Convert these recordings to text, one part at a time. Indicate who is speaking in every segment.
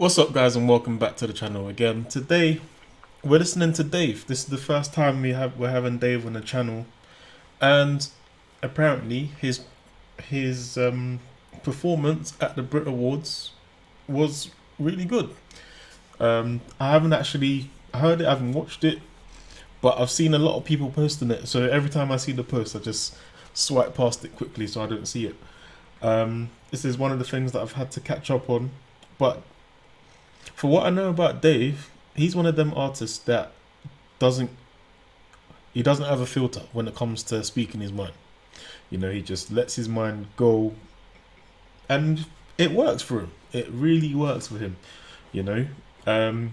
Speaker 1: What's up, guys, and welcome back to the channel again. Today we're listening to Dave. This is the first time we're having Dave on the channel, and apparently his performance at the Brit Awards was really good. I haven't actually heard it, I haven't watched it, but I've seen a lot of people posting it. So every time I see the post, I just swipe past it quickly so I don't see it. This is one of the things that I've had to catch up on, but for what I know about Dave, he's one of them artists that doesn't have a filter when it comes to speaking his mind. You know, he just lets his mind go, and it works for him. It really works for him, you know. And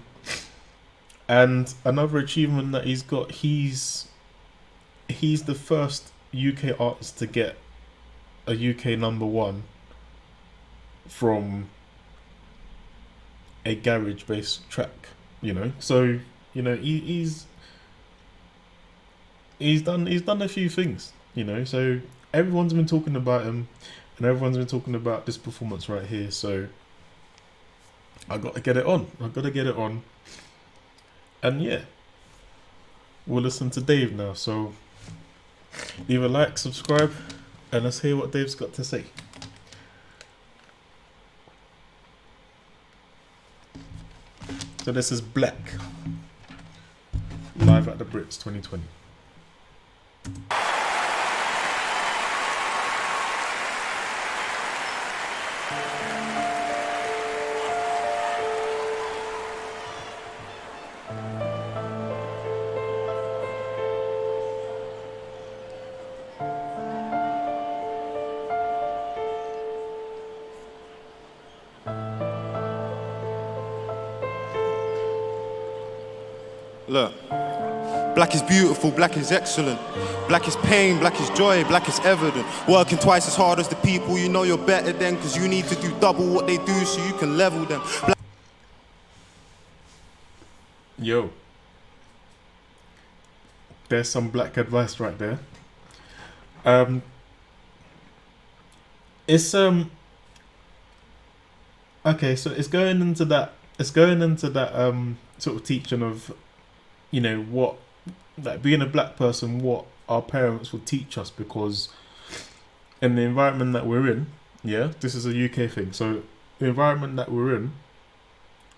Speaker 1: another achievement that he's got, he's the first UK artist to get a UK #1 from a garage based track, you know. So, you know, he's done a few things, you know. So everyone's been talking about him, and everyone's been talking about this performance right here. So I got to get it on. And yeah, we'll listen to Dave now. So leave a like, subscribe, and let's hear what Dave's got to say. So this is Black, live at the Brits 2020.
Speaker 2: Look, black is beautiful, black is excellent. Black is pain, black is joy, black is evident. Working twice as hard as the people you know you're better than, cause you need to do double what they do so you can level them.
Speaker 1: Yo, there's some black advice right there. It's okay, so it's going into that sort of teaching of, you know, what, like, being a black person, what our parents would teach us, because in the environment that we're in, yeah, this is a UK thing, so the environment that we're in,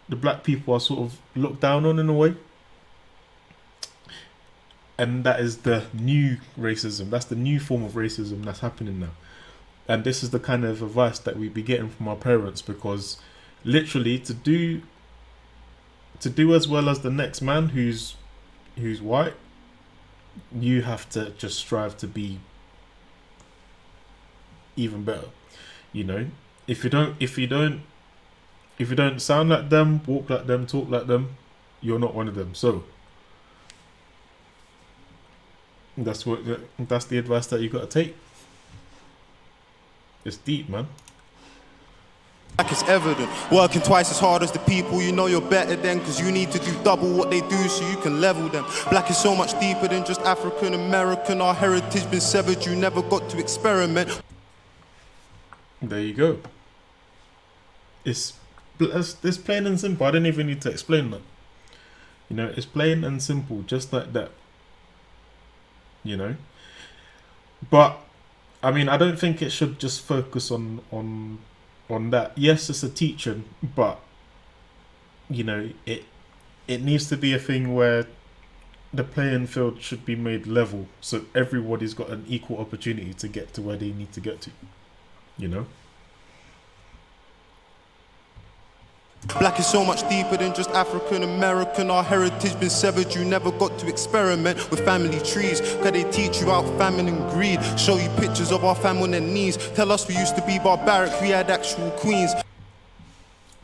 Speaker 1: the black people are sort of looked down on in a way, and that is the new racism, that's the new form of racism that's happening now. And this is the kind of advice that we be getting from our parents, because literally to do as well as the next man who's white, you have to just strive to be even better. You know, if you don't sound like them, walk like them, talk like them, you're not one of them. So that's the advice that you got to take. It's deep, man.
Speaker 2: Black is evident. Working twice as hard as the people you know you're better than, cause you need to do double what they do so you can level them. Black is so much deeper than just African American. Our heritage been severed, you never got to experiment.
Speaker 1: There you go. It's plain and simple. I don't even need to explain that. You know, it's plain and simple, just like that. You know? But I mean, I don't think it should just focus on that. Yes, it's a teaching, but you know, it needs to be a thing where the playing field should be made level, so everybody's got an equal opportunity to get to where they need to get to, you know.
Speaker 2: Black is so much deeper than just African American. Our heritage been severed, you never got to experiment with family trees, cause they teach you out famine and greed. Show you pictures of our family on their knees. Tell us we used to be barbaric, we had actual queens.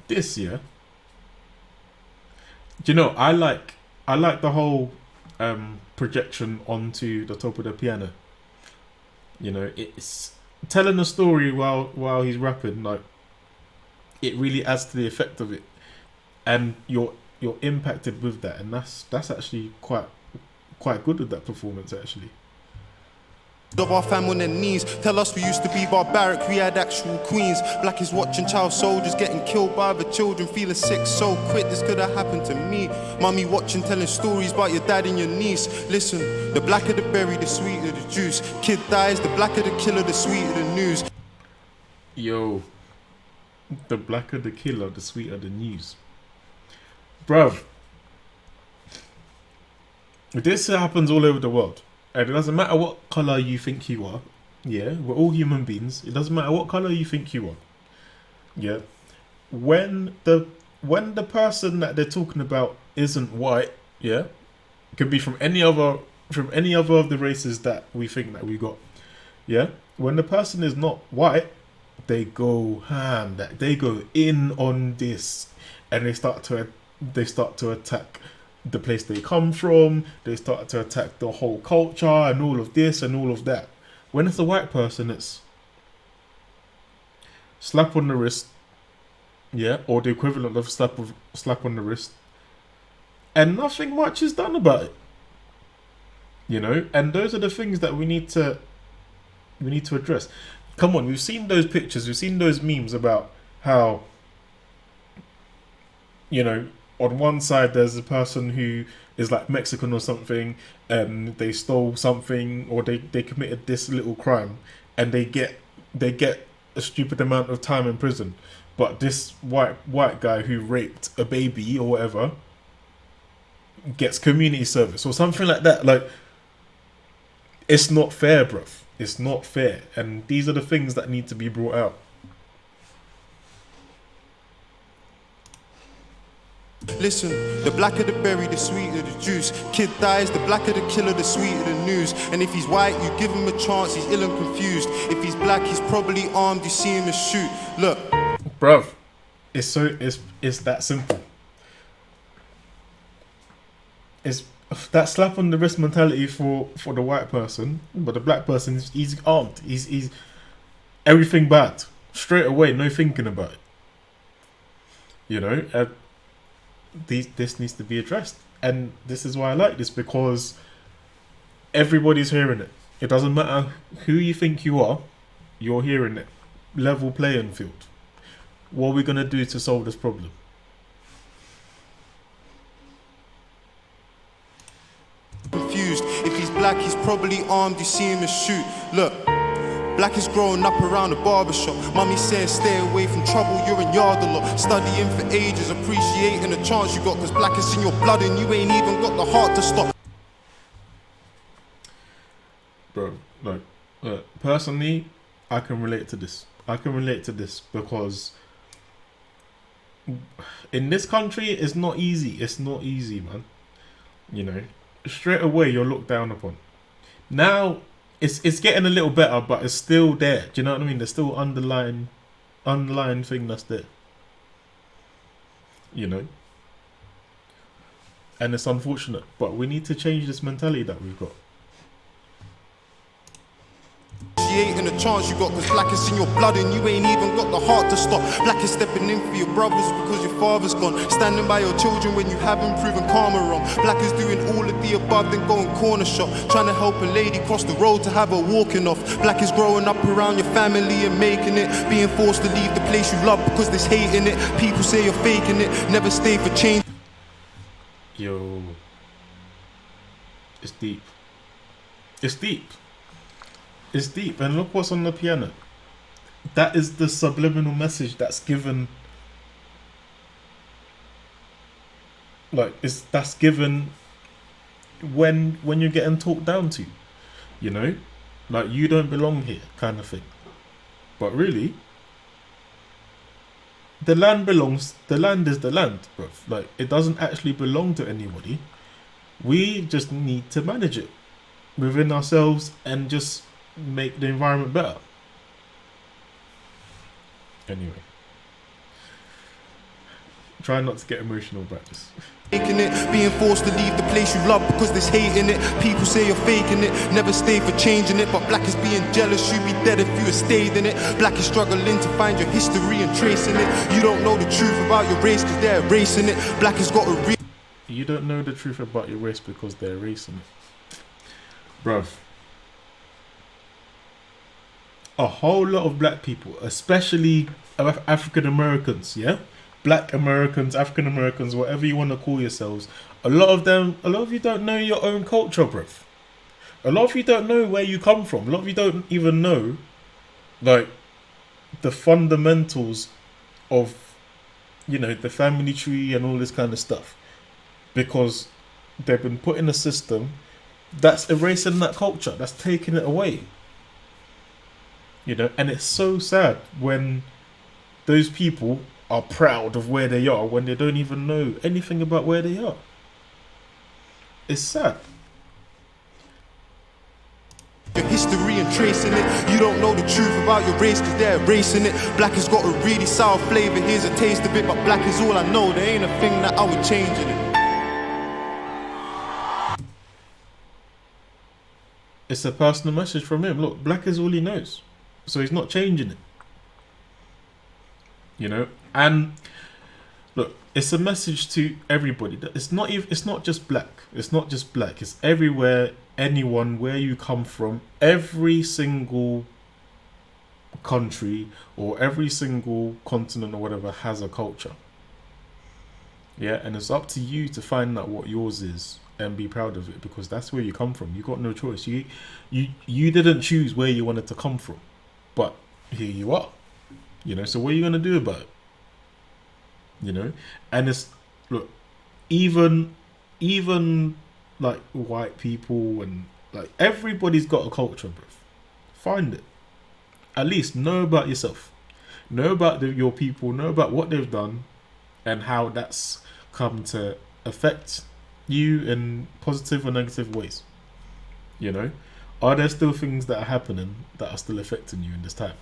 Speaker 1: This year, do you know, I like the whole projection onto the top of the piano. You know, it's telling a story while he's rapping. Like, it really adds to the effect of it, and you're impacted with that, and that's actually quite good with that performance, actually.
Speaker 2: of our fam on their knees. Tell us we used to be barbaric, we had actual queens. Black is watching child soldiers getting killed by other children, feeling sick so quick, this could have happened to me. Mummy watching, telling stories about your dad and your niece. Listen, the blacker the berry, the sweeter the juice. Kid dies, the blacker the killer, the sweeter the news.
Speaker 1: Yo, the blacker the killer, the sweeter the news. Bruv, this happens all over the world. And it doesn't matter what colour you think you are. Yeah, we're all human beings. It doesn't matter what colour you think you are. Yeah. When the person that they're talking about isn't white, yeah, it could be from any other of the races that we think that we got. Yeah. When the person is not white, they go ham, that they go in on this, and they start to attack the place they come from. They start to attack the whole culture and all of this and all of that. When it's a white person, it's slap on the wrist, yeah, or the equivalent of slap on the wrist, and nothing much is done about it. You know, and those are the things that we need to address. Come on, we've seen those pictures, we've seen those memes about how, you know, on one side there's a person who is like Mexican or something, and they stole something, or they committed this little crime, and they get a stupid amount of time in prison. But this white guy who raped a baby or whatever gets community service or something like that. Like, it's not fair, bruv. It's not fair. And these are the things that need to be brought out.
Speaker 2: Listen, the blacker the berry, the sweeter the juice. Kid dies, the blacker the killer, the sweeter the news. And if he's white, you give him a chance, he's ill and confused. If he's black, he's probably armed, you see him and shoot. Look,
Speaker 1: bruv, it's that simple. It's that slap on the wrist mentality for the white person, but the black person, he's armed. He's everything bad straight away, no thinking about it. You know, this needs to be addressed, and this is why I like this, because everybody's hearing it. It doesn't matter who you think you are, you're hearing it. Level playing field. What are we gonna do to solve this problem?
Speaker 2: Confused. If he's black, he's probably armed, you see him and shoot. Look, black is growing up around the barbershop. Mummy says stay away from trouble, you're in yard a lot. Studying for ages, appreciating the chance you got, cause black is in your blood and you ain't even got the heart to stop.
Speaker 1: Bro, like, personally, I can relate to this. Because in this country, it's not easy. It's not easy, man. You know, straight away you're looked down upon. Now, it's getting a little better, but it's still there. Do you know what I mean? There's still underlying thing that's there. You know? And it's unfortunate, but we need to change this mentality that we've got.
Speaker 2: Appreciating the chance you got, cause black is in your blood and you ain't even got the heart to stop. Black is stepping in for your brothers because your father's gone. Standing by your children when you haven't proven karma wrong. Black is doing all of the above, then going corner shop. Trying to help a lady cross the road to have her walking off. Black is growing up around your family and making it. Being forced to leave the place you love because there's hate in it. People say you're faking it, never stay for change.
Speaker 1: Yo, it's deep. It's deep. It's deep, and look what's on the piano. That is the subliminal message that's given. Like, that's given when you're getting talked down to, you know, like you don't belong here, kind of thing. But really, the land is the land, bro. Like, it doesn't actually belong to anybody. We just need to manage it within ourselves and just make the environment better. Anyway, try not to get emotional about this.
Speaker 2: It, being forced to leave the place you love because there's hate in it. People say you're faking it, never stay for changing it. But black is being jealous, you'd be dead if you had stayed in it. Black is struggling to find your history and tracing it. You don't know the truth about your race because they're erasing it. Black has got a
Speaker 1: You don't know the truth about your race because they're erasing it. Bruv. a whole lot of black people, especially African Americans, yeah, black Americans, African Americans, whatever you want to call yourselves. A lot of you don't know your own culture, bruv. A lot of you don't know where you come from. A lot of you don't even know, like, the fundamentals of, you know, the family tree and all this kind of stuff, because they've been put in a system that's erasing that culture, that's taking it away. You know, and it's so sad when those people are proud of where they are when they don't even know anything about where they are. It's sad.
Speaker 2: Your history and tracing it. You don't know the truth about your race because they're erasing it. Black has got a really sour flavour, here's a taste of it, but black is all I know. There ain't a thing that I would change in it.
Speaker 1: It's a personal message from him. Look, black is all he knows, so he's not changing it. You know, and look, it's a message to everybody that it's not even, it's not just black. It's not just black. It's everywhere. Anyone, where you come from, every single country or every single continent or whatever has a culture. Yeah, and it's up to you to find out what yours is and be proud of it, because that's where you come from. You got no choice. You didn't choose where you wanted to come from, but here you are. You know, so what are you gonna do about it? You know, and it's, look, even like white people and like everybody's got a culture, bro. Find it. At least know about yourself. Know about your people. Know about what they've done and how that's come to affect you in positive or negative ways. You know, are there still things that are happening that are still affecting you in this time?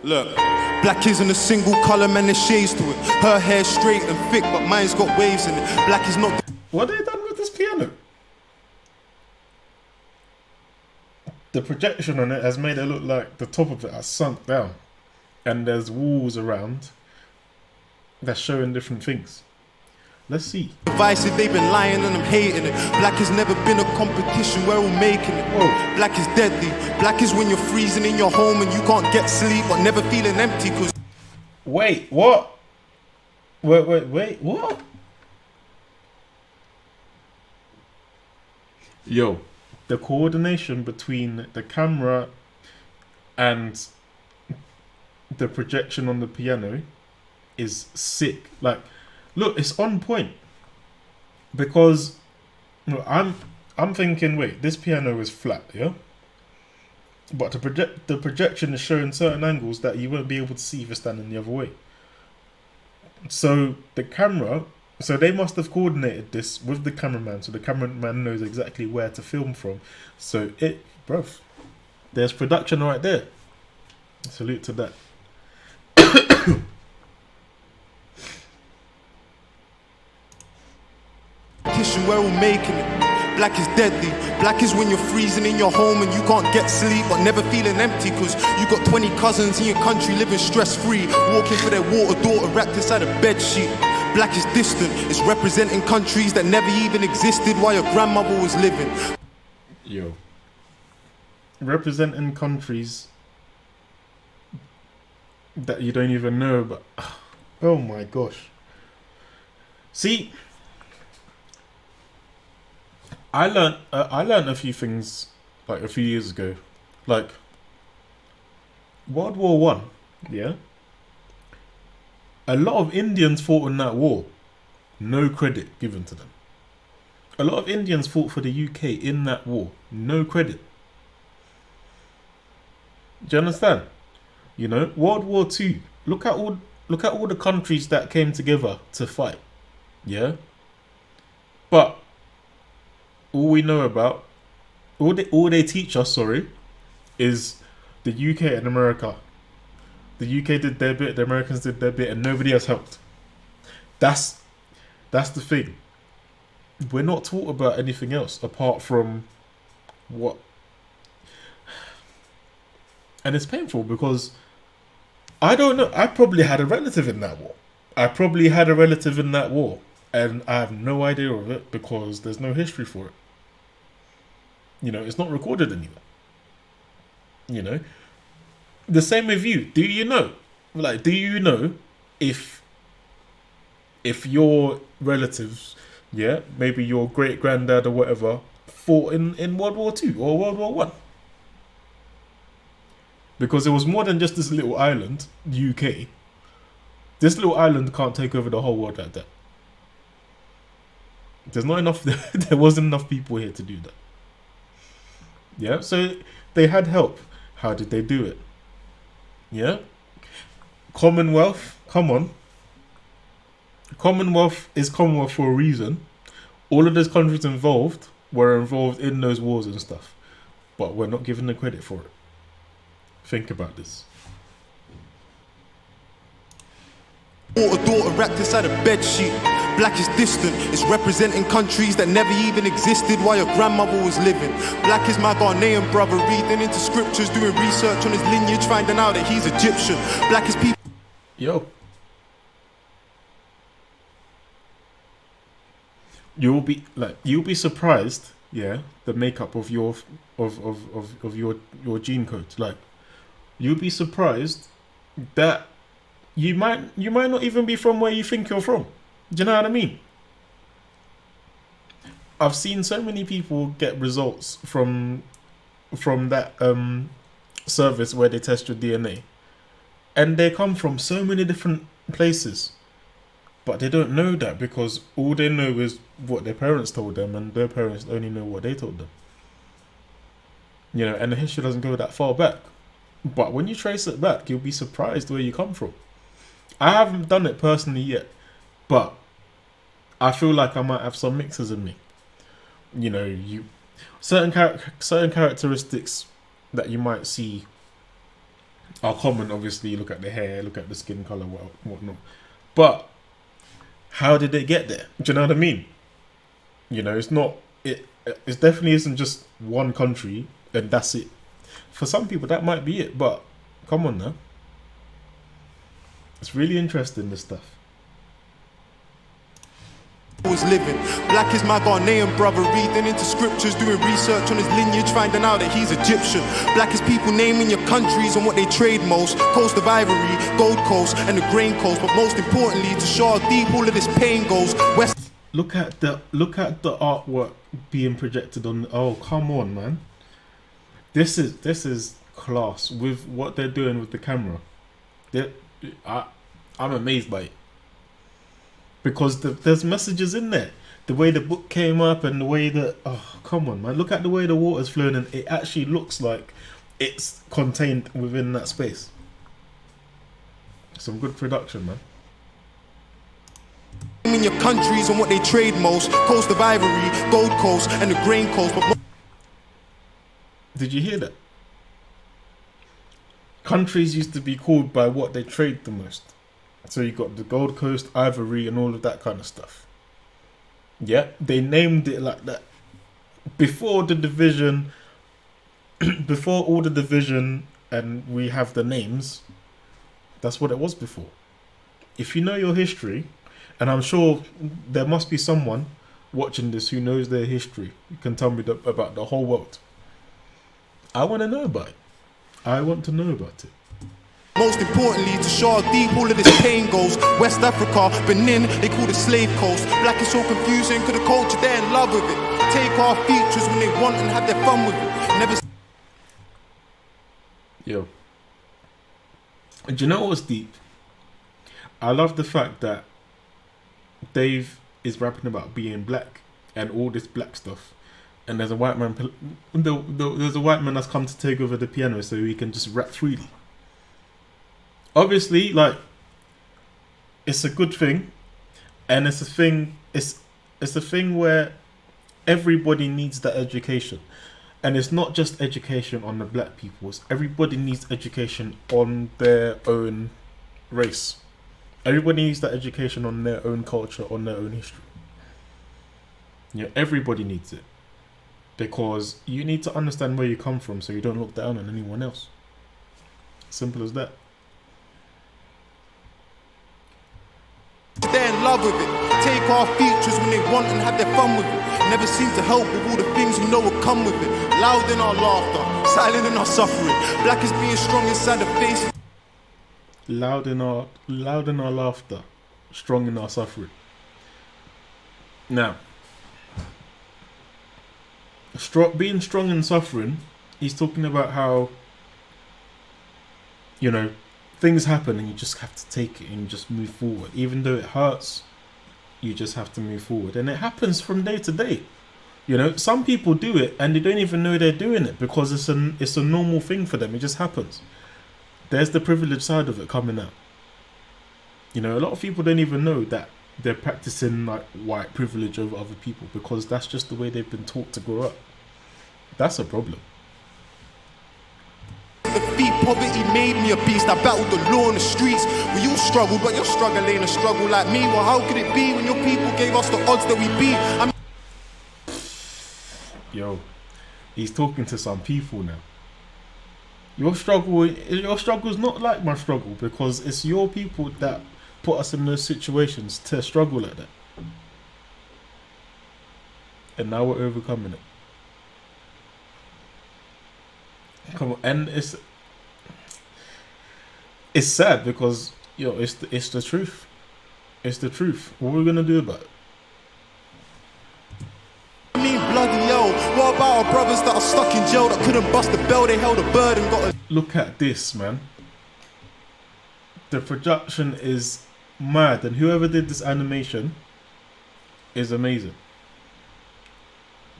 Speaker 2: Look, black isn't a single colour, man, there's shades to it. Her hair's straight and thick, but mine's got waves in it. Black is not...
Speaker 1: What have they done with this piano? The projection on it has made it look like the top of it has sunk down. And there's walls around that's showing different things. Let's see.
Speaker 2: Divisive, they've been lying and I'm hating it. Black has never been a competition, we're all making it.
Speaker 1: Whoa.
Speaker 2: Black is deadly. Black is when you're freezing in your home and you can't get sleep, but never feeling empty cause...
Speaker 1: Wait, what? Wait, what? Yo, the coordination between the camera and the projection on the piano is sick. Like, look, it's on point. Because look, I'm thinking, wait, this piano is flat, yeah? But the projection is showing certain angles that you won't be able to see if you're standing the other way. So the camera, so they must have coordinated this with the cameraman, so the cameraman knows exactly where to film from. So bruv, there's production right there. Salute to that.
Speaker 2: We're all making it. Black is deadly. Black is when you're freezing in your home and you can't get sleep, but never feeling empty cause you got 20 cousins in your country living stress-free, walking for their water daughter wrapped inside a bed sheet. Black is distant. It's representing countries that never even existed while your grandmother was living.
Speaker 1: Yo. Representing countries that you don't even know about. Oh my gosh. See, I learned a few things like a few years ago, like World War One. Yeah, a lot of Indians fought in that war. No credit given to them. A lot of Indians fought for the UK in that war. No credit. Do you understand? You know, World War Two. Look at all the countries that came together to fight. Yeah, but all we know about, all they teach us, is the UK and America. The UK did their bit, the Americans did their bit, and nobody else helped. That's the thing. We're not taught about anything else apart from what. And it's painful because I don't know. I probably had a relative in that war. I probably had a relative in that war, and I have no idea of it because there's no history for it. It's not recorded anywhere. You know, the same with you. Do you know? Like, do you know if your relatives, yeah, maybe your great granddad or whatever, fought in World War Two or World War One? Because it was more than just this little island, UK. This little island can't take over the whole world like that. There's not enough. There wasn't enough people here to do that. Yeah, so they had help. How did they do it? Yeah, Commonwealth. Come on, Commonwealth is Commonwealth for a reason. All of those countries involved were involved in those wars and stuff, but we're not given the credit for it. Think about this.
Speaker 2: Daughter wrapped inside a bed sheet. Black is distant, it's representing countries that never even existed while your grandmother was living. Black is my Ghanaian brother, reading into scriptures, doing research on his lineage, finding out that he's Egyptian. Black is people.
Speaker 1: Yo. You'll be surprised, yeah, the makeup of your your gene code. Like, you'll be surprised that you might not even be from where you think you're from. Do you know what I mean? I've seen so many people get results from that service where they test your DNA, and they come from so many different places, but they don't know that because all they know is what their parents told them, and their parents only know what they told them. And the history doesn't go that far back. But when you trace it back, you'll be surprised where you come from. I haven't done it personally yet, but I feel like I might have some mixes in me. Certain characteristics that you might see are common. Obviously, you look at the hair, look at the skin color, whatnot. But how did it get there? Do you know what I mean? It's not. It definitely isn't just one country and that's it. For some people, that might be it. But come on now, it's really interesting, this stuff.
Speaker 2: Was living. Black is my Ghanaian brother, reading into scriptures, doing research on his lineage, finding out that he's Egyptian. Black is people naming your countries and what they trade most. Coast of Ivory, Gold Coast, and the Grain Coast. But most importantly, to show how deep all of this pain goes.
Speaker 1: Look at the artwork being projected on. Oh, come on, man! This is class with what they're doing with the camera. I'm amazed by it. Because there's messages in there. The way the book came up and the way that... Oh, come on, man. Look at the way the water's flowing and it actually looks like it's contained within that space. Some good production, man.
Speaker 2: In your countries and what they trade most. Coast of Ivory, Gold Coast, and the Grain Coast. But
Speaker 1: did you hear that? Countries used to be called by what they trade the most. So you got the Gold Coast, Ivory, and all of that kind of stuff. Yeah, they named it like that. Before the division, before all the division, and we have the names, that's what it was before. If you know your history, and I'm sure there must be someone watching this who knows their history, you can tell me about the whole world. I want to know about it. I want to know about it.
Speaker 2: Most importantly, to show how deep all of this pain goes. West Africa, Benin, they call it slave coast. Black is so confusing, cause the culture, they're in love with it. Take our features when they want and have their fun with it. Never.
Speaker 1: Yo. Do you know what's deep? I love the fact that Dave is rapping about being black and all this black stuff. And there's a white man, there's a white man that's come to take over the piano so he can just rap freely. Obviously, like, it's a good thing, and it's a thing. It's a thing where everybody needs that education, and it's not just education on the black people. It's everybody needs education on their own race. Everybody needs that education on their own culture, on their own history. Everybody needs it, because you need to understand where you come from, so you don't look down on anyone else. Simple as that.
Speaker 2: They're in love with it. Take our features when they want and have their fun with it. Never seem to help with all the things we know will come with it. Loud in our laughter, silent in our suffering. Black is being strong inside the face.
Speaker 1: Loud in our laughter, strong in our suffering. Now, being strong in suffering, he's talking about how, you know, things happen and you just have to take it and just move forward. Even though it hurts, you just have to move forward. And it happens from day to day. You know, some people do it and they don't even know they're doing it because it's a normal thing for them. It just happens. There's the privileged side of it coming out. You know, a lot of people don't even know that they're practicing like white privilege over other people because that's just the way they've been taught to grow up. That's a problem.
Speaker 2: Defeat poverty made me a beast. I battled the law in the streets. We all struggled, but your struggle ain't a struggle like me. Well, how could it be when your people gave us the odds that we beat?
Speaker 1: Yo, he's talking to some people now. Your struggle's not like my struggle because it's your people that put us in those situations to struggle like that. And now we're overcoming it. Come on, and it's sad because it's the truth. It's the truth. What are we gonna do about it?
Speaker 2: I mean, bloody hell. What about our brothers that are stuck in jail that couldn't bust the bell? They held a bird and got a.
Speaker 1: Look at this, man. The production is mad, and whoever did this animation is amazing.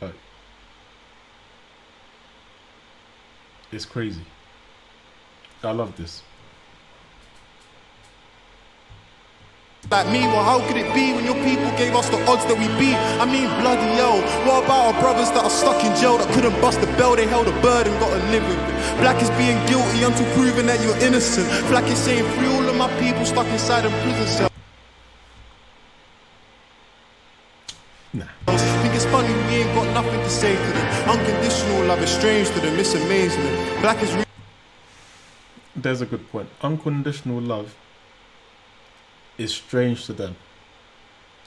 Speaker 1: Like, it's crazy. I love this.
Speaker 2: Like me, well, how could it be when your people gave us the odds that we beat? I mean, bloody hell. What about our brothers that are stuck in jail that couldn't bust the bell? They held a bird and got to live with it. Black is being guilty until proven that you're innocent. Black is saying free all of my people stuck inside a prison cell.
Speaker 1: Nah.
Speaker 2: Think it's funny we ain't got nothing to say to them. Unconditional love is strange to them. It's amazing. Black is.
Speaker 1: There's a good point. Unconditional love is strange to them.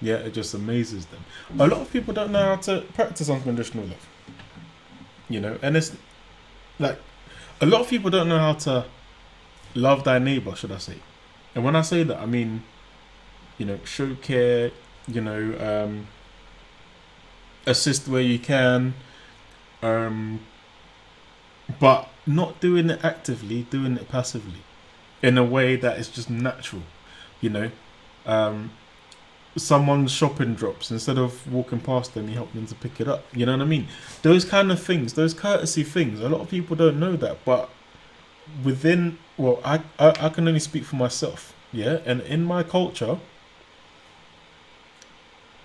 Speaker 1: Yeah, it just amazes them. A lot of people don't know how to practice unconditional love. You know, and it's like a lot of people don't know how to love thy neighbor, should I say. And when I say that, I mean, you know, show care, you know, assist where you can, but not doing it actively, doing it passively in a way that is just natural. You know, someone's shopping drops, instead of walking past them, you help them to pick it up. You know what I mean? Those kind of things, those courtesy things, a lot of people don't know that. But within, well, I can only speak for myself, yeah? And in my culture,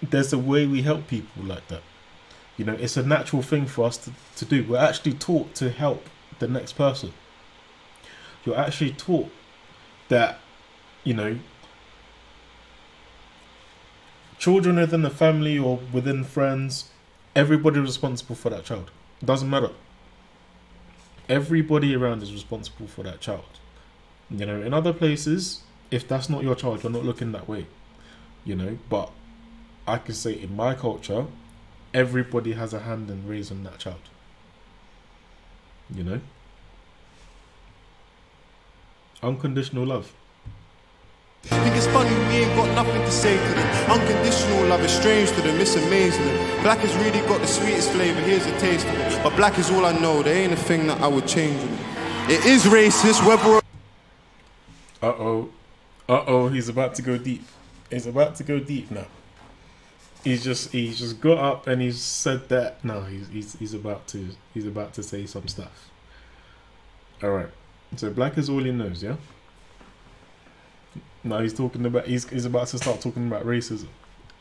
Speaker 1: there's a way we help people like that. You know, it's a natural thing for us to do. We're actually taught to help the next person. You're actually taught that, you know, children within the family or within friends, everybody's responsible for that child. It doesn't matter. Everybody around is responsible for that child. You know, in other places, if that's not your child, you're not looking that way. You know, but I can say in my culture, everybody has a hand in raising that child. You know? Unconditional love.
Speaker 2: Think it's funny we ain't got nothing to say to them. Unconditional love is strange to them, it's amazing. Black has really got the sweetest flavour, here's a taste of it. But black is all I know, there ain't a thing that I would change in it. It is racist, whether...
Speaker 1: Uh-oh, he's about to go deep. He's about to go deep now. He's just got up and he's said that. No, he's about to say some stuff. Alright. So black is all he knows, yeah? Now he's about to start talking about racism.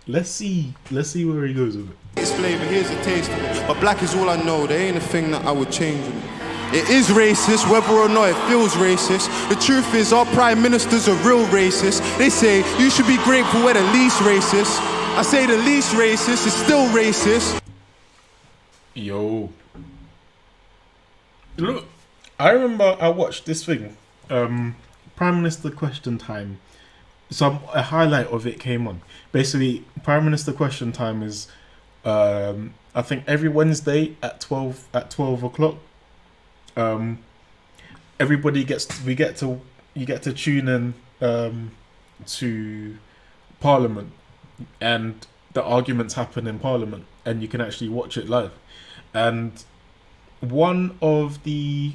Speaker 1: Let's see where he goes with it.
Speaker 2: It's flavour, here's a taste of it. But black is all I know, there ain't a thing that I would change in it. It is racist, whether or not it feels racist. The truth is, our prime ministers are real racist. They say, you should be grateful we're the least racist. I say the least racist is still racist.
Speaker 1: Yo. Look, I remember I watched this thing, Prime Minister Question Time, a highlight of it came on. Basically, Prime Minister question time is, I think every Wednesday at 12 o'clock. Everybody you get to tune in to Parliament, and the arguments happen in Parliament, and you can actually watch it live. And one of the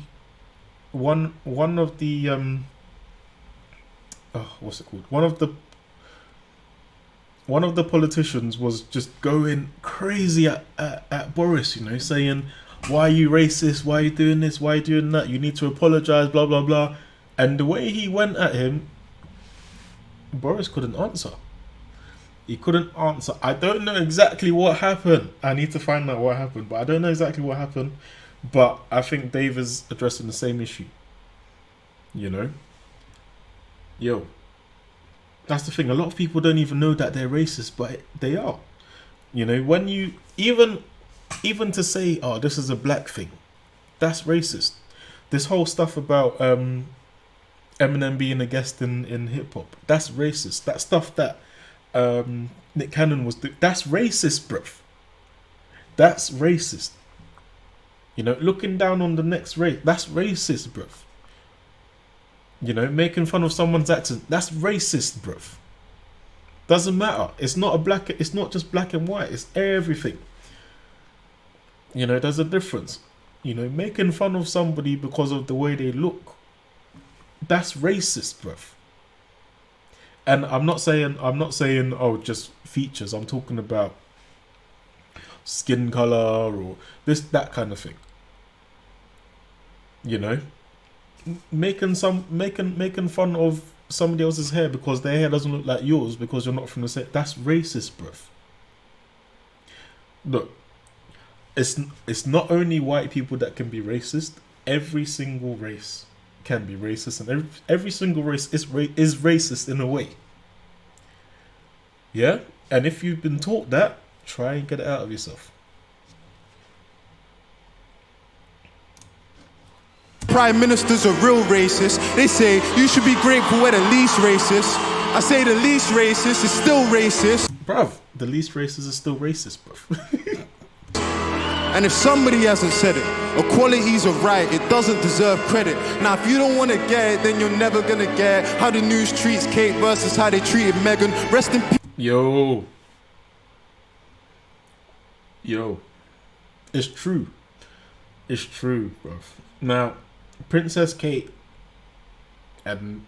Speaker 1: what's it called? One of the politicians was just going crazy at Boris, saying, "Why are you racist? Why are you doing this? Why are you doing that? You need to apologize, blah blah blah." And the way he went at him, Boris couldn't answer. He couldn't answer. I don't know exactly what happened. I need to find out what happened, but I don't know exactly what happened. But I think Dave is addressing the same issue. Yo, that's the thing. A lot of people don't even know that they're racist, but they are. When you even to say, "Oh, this is a black thing," that's racist. This whole stuff about Eminem being a guest in hip hop, that's racist. That stuff that Nick Cannon was doing, that's racist, bruv. That's racist. Looking down on the next race, that's racist, bruv. Making fun of someone's accent, that's racist, bruv. Doesn't matter. It's not just black and white, it's everything. There's a difference. Making fun of somebody because of the way they look, that's racist, bruv. And I'm not saying oh, just features. I'm talking about skin color or that kind of thing. Making fun of somebody else's hair because their hair doesn't look like yours because you're not from the same. That's racist, bruv. Look, it's not only white people that can be racist. Every single race can be racist, and every single race is racist in a way. Yeah, and if you've been taught that, try and get it out of yourself.
Speaker 2: Prime Minister's a real racist. They say you should be grateful we're the least racist. I say the least racist is still racist.
Speaker 1: Bruv, the least racist is still racist, bruv.
Speaker 2: And if somebody hasn't said it, equality's a right, it doesn't deserve credit. Now if you don't want to get it, then you're never gonna get how the news treats Kate versus how they treated Meghan. Rest in peace.
Speaker 1: Yo, it's true, bruv. Now, Princess Kate and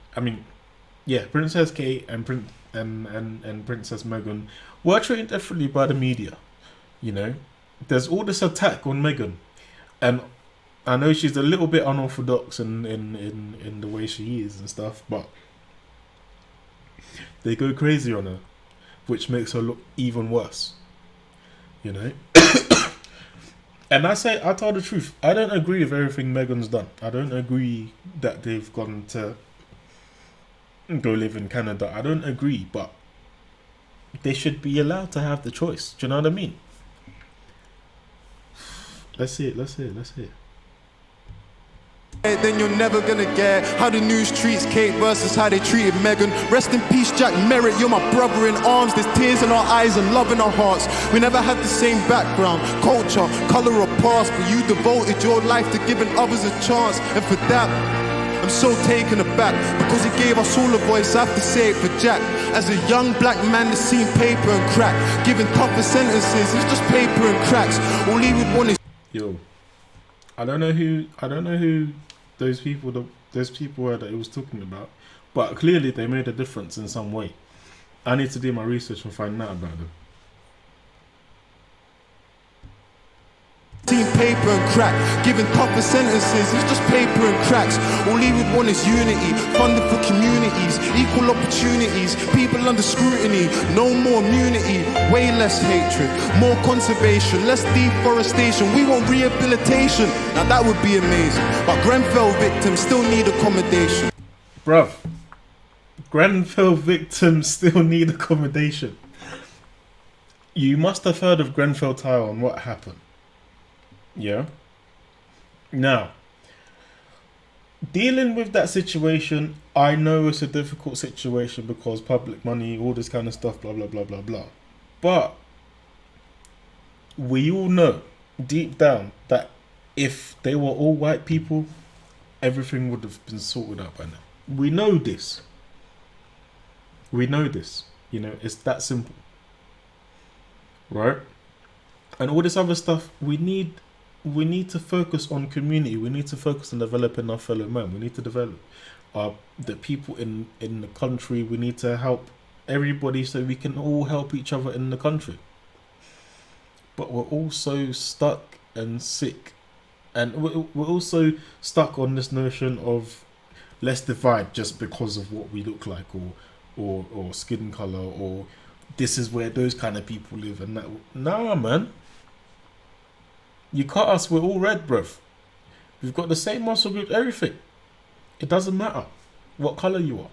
Speaker 1: Princess Kate and Princess Meghan were treated differently by the media. There's all this attack on Meghan, and I know she's a little bit unorthodox in the way she is and stuff, but they go crazy on her, which makes her look even worse. And I tell the truth, I don't agree with everything Meghan's done. I don't agree that they've gone to go live in Canada. I don't agree, but they should be allowed to have the choice. Do you know what I mean? Let's hear it.
Speaker 2: Then you're never gonna get how the news treats Kate versus how they treated Meghan. Rest in peace, Jack Merritt, you're my brother in arms. There's tears in our eyes and love in our hearts. We never had the same background, culture, colour or past, but you devoted your life to giving others a chance. And for that, I'm so taken aback, because he gave us all a voice. I have to say it for Jack. As a young black man that's seen paper and crack, giving tougher sentences, it's just paper and cracks. All he would want is...
Speaker 1: Yo, I don't know who those people were that he was talking about, but clearly they made a difference in some way. I need to do my research and find out about them.
Speaker 2: Seen paper and crack, giving tougher sentences, it's just paper and cracks. All he would want is unity, funding for communities, equal opportunities, people under scrutiny, no more immunity, way less hatred, more conservation, less deforestation. We want rehabilitation, now that would be amazing, but Grenfell victims still need accommodation.
Speaker 1: Bruv, Grenfell victims still need accommodation. You must have heard of Grenfell Tower and what happened. Yeah. Now, dealing with that situation, I know it's a difficult situation because public money, all this kind of stuff, blah blah blah blah blah. But we all know deep down that if they were all white people, everything would have been sorted out by now. We know this. We know this. You know, it's that simple. Right? And all this other stuff, we need to focus on community. We need to focus on developing our fellow man. We need to develop the people in the country. We need to help everybody so we can all help each other in the country. But we're also stuck and sick. And we're also stuck on this notion of let's divide just because of what we look like or skin color or this is where those kind of people live and that. Nah, man. You cut us, we're all red, bruv. We've got the same muscle group, everything. It doesn't matter what color you are.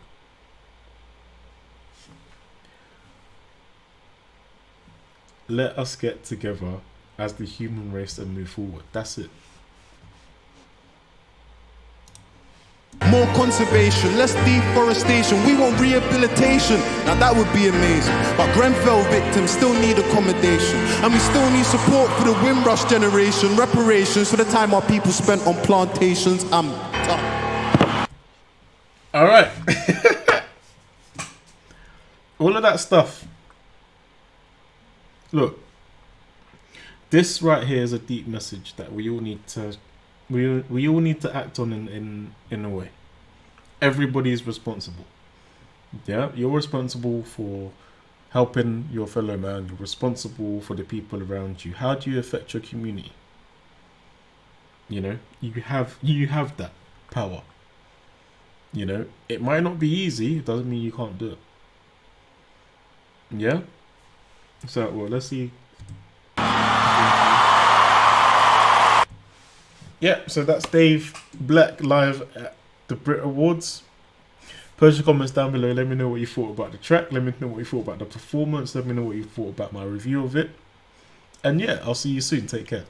Speaker 1: Let us get together as the human race and move forward. That's it.
Speaker 2: More conservation, less deforestation. We want rehabilitation. Now that would be amazing. But Grenfell victims still need accommodation. And we still need support for the Windrush generation. Reparations for the time our people spent on plantations. I'm done.
Speaker 1: Alright. All of that stuff. Look. This right here is a deep message that we all need to we all need to act on in a way. Everybody is responsible. Yeah, you're responsible for helping your fellow man. You're responsible for the people around you. How do you affect your community? You know, you have that power. You know, it might not be easy. It doesn't mean you can't do it. Yeah. So, well, let's see. Yeah, so that's Dave Black live at the Brit Awards. Post your comments down below. Let me know what you thought about the track. Let me know what you thought about the performance. Let me know what you thought about my review of it. And yeah, I'll see you soon. Take care.